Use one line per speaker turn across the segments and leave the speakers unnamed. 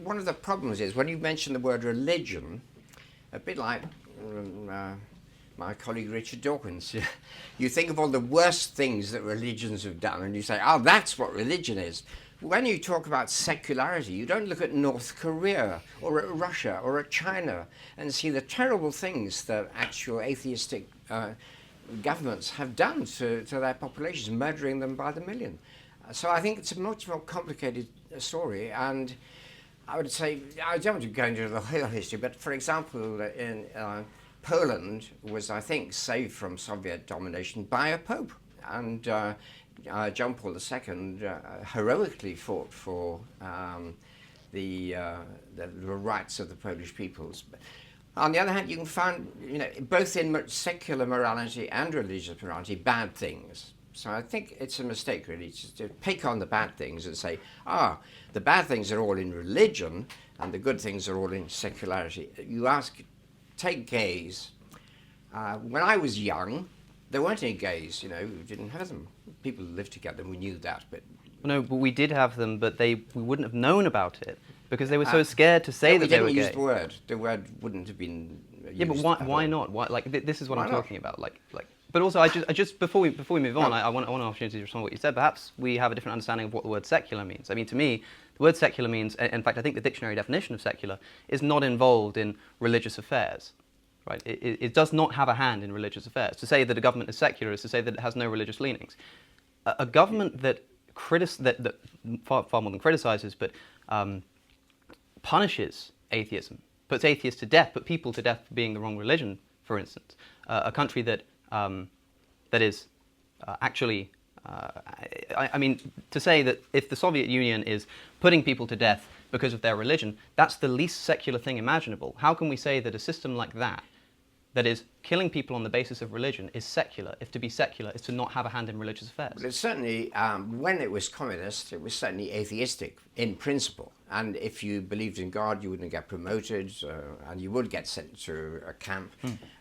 one of the problems is when you mention the word religion, a bit like my colleague Richard Dawkins, you think of all the worst things that religions have done and you say, oh, that's what religion is. When you talk about secularity, you don't look at North Korea or at Russia or at China and see the terrible things that actual atheistic governments have done to their populations, murdering them by the million. So I think it's a much more complicated story, and I would say, I don't want to go into the whole history, but for example, in Poland was, I think, saved from Soviet domination by a pope, and John Paul II heroically fought for the rights of the Polish peoples. On the other hand, you can find, both in secular morality and religious morality, bad things. So I think it's a mistake, really, to pick on the bad things and say, the bad things are all in religion and the good things are all in secularity. You take gays. When I was young, there weren't any gays, we didn't have them. People lived together, we knew that. But
no, but we did have them, but we wouldn't have known about it because they were so scared to say that they were gay.
We didn't use the word. The word wouldn't have been used.
Yeah, but why not? Why, this is what I'm talking about. But also, I just before we move on, I want an opportunity to respond to what you said. Perhaps we have a different understanding of what the word secular means. I mean, to me, the word secular means, in fact, I think the dictionary definition of secular is not involved in religious affairs. Right? It does not have a hand in religious affairs. To say that a government is secular is to say that it has no religious leanings. A government that far more than criticizes, but punishes atheism, puts atheists to death, put people to death for being the wrong religion, for instance. A country that is actually, I mean, to say that if the Soviet Union is putting people to death because of their religion, that's the least secular thing imaginable. How can we say that a system like that is killing people on the basis of religion is secular, if to be secular is to not have a hand in religious affairs?
But it's certainly, when it was communist, it was certainly atheistic in principle. And if you believed in God, you wouldn't get promoted, and you would get sent to a camp.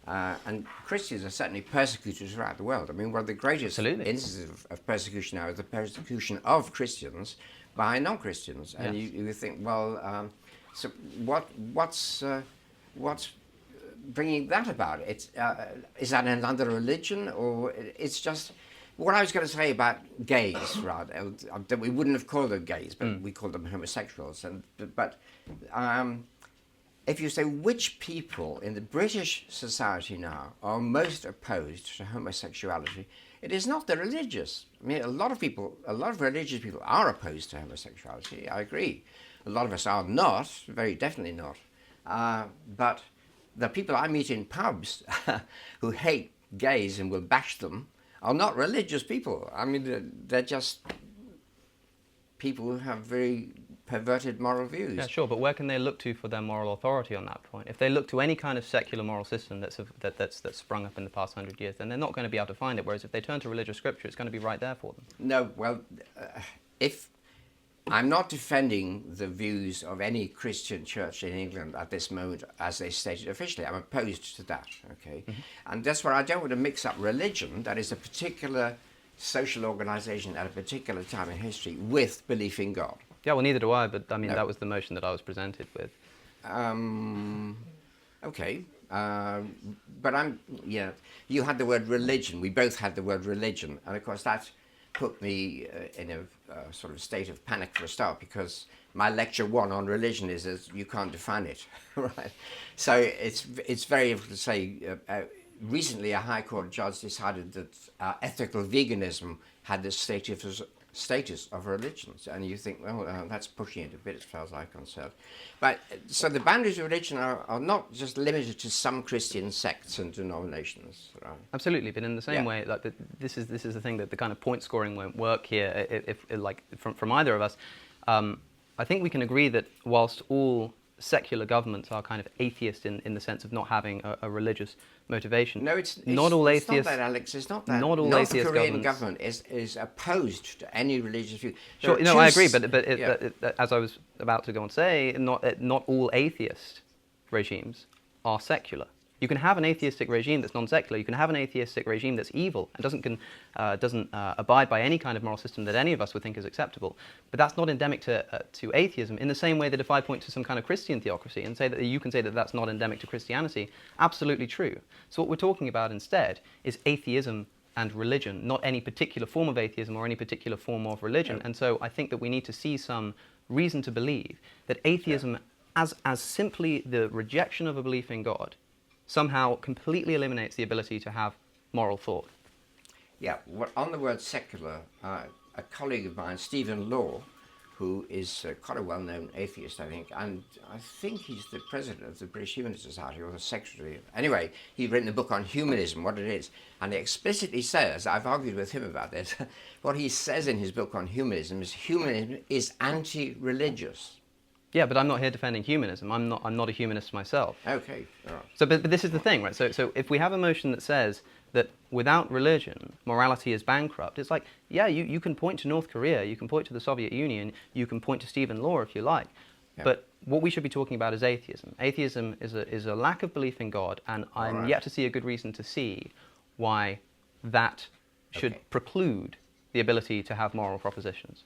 And Christians are certainly persecuted throughout the world. I mean, one of the greatest instances of persecution now is the persecution of Christians by non-Christians. And you think, well, so what's bringing that about? Is that another religion, or it's just what I was going to say about gays, rather, that we wouldn't have called them gays, but we called them homosexuals. But if you say which people in the British society now are most opposed to homosexuality, it is not the religious. I mean, a lot of religious people are opposed to homosexuality. I agree. A lot of us are not, very definitely not. But the people I meet in pubs who hate gays and will bash them are not religious people. I mean, they're just people who have very perverted moral views.
Yeah, sure, but where can they look to for their moral authority on that point? If they look to any kind of secular moral system that's sprung up in the past 100 years, then they're not going to be able to find it, whereas if they turn to religious scripture, it's going to be right there for them.
No, well, if I'm not defending the views of any Christian church in England at this moment as they stated officially. I'm opposed to that, okay? And that's why I don't want to mix up religion, that is a particular social organization at a particular time in history, with belief in God.
Yeah, well, neither do I, but I mean, that was the motion that I was presented with.
Okay. But you had the word religion. We both had the word religion. And of course, that put me in a sort of state of panic for a start, because my lecture 1 on religion is as you can't define it, right? So it's very difficult to say. Recently, a High Court judge decided that ethical veganism had the status of religions, and you think, well, that's pushing it a bit as far as I'm concerned. But so the boundaries of religion are not just limited to some Christian sects and denominations, right?
Absolutely, but in the same way, like this is the thing, that the kind of point scoring won't work here. If like from either of us, I think we can agree that whilst all secular governments are kind of atheist in the sense of not having a religious motivation.
No, it's
not all atheists.
It's not that, Alex. It's not that.
Not all
North
atheist
Korean government is opposed to any religious view.
Sure, no, I agree. But as I was about to go on to say, not all atheist regimes are secular. You can have an atheistic regime that's non-secular. You can have an atheistic regime that's evil and doesn't abide by any kind of moral system that any of us would think is acceptable. But that's not endemic to atheism. In the same way that if I point to some kind of Christian theocracy and say that you can say that that's not endemic to Christianity, absolutely true. So what we're talking about instead is atheism and religion, not any particular form of atheism or any particular form of religion. And so I think that we need to see some reason to believe that atheism, as simply the rejection of a belief in God, somehow completely eliminates the ability to have moral thought.
Yeah, well, on the word secular, a colleague of mine, Stephen Law, who is quite a well-known atheist, I think, and I think he's the president of the British Humanist Society, or the secretary. Anyway, he's written a book on humanism, what it is, and he explicitly says, I've argued with him about this, what he says in his book on humanism is anti-religious.
Yeah, but I'm not here defending humanism. I'm not a humanist myself.
Okay, all right.
So, but this is the thing, right? So if we have a motion that says that without religion, morality is bankrupt, it's like, yeah, you can point to North Korea, you can point to the Soviet Union, you can point to Stephen Law if you like, yeah. But what we should be talking about is atheism. Atheism is a lack of belief in God, and I'm yet to see a good reason to see why that should preclude the ability to have moral propositions.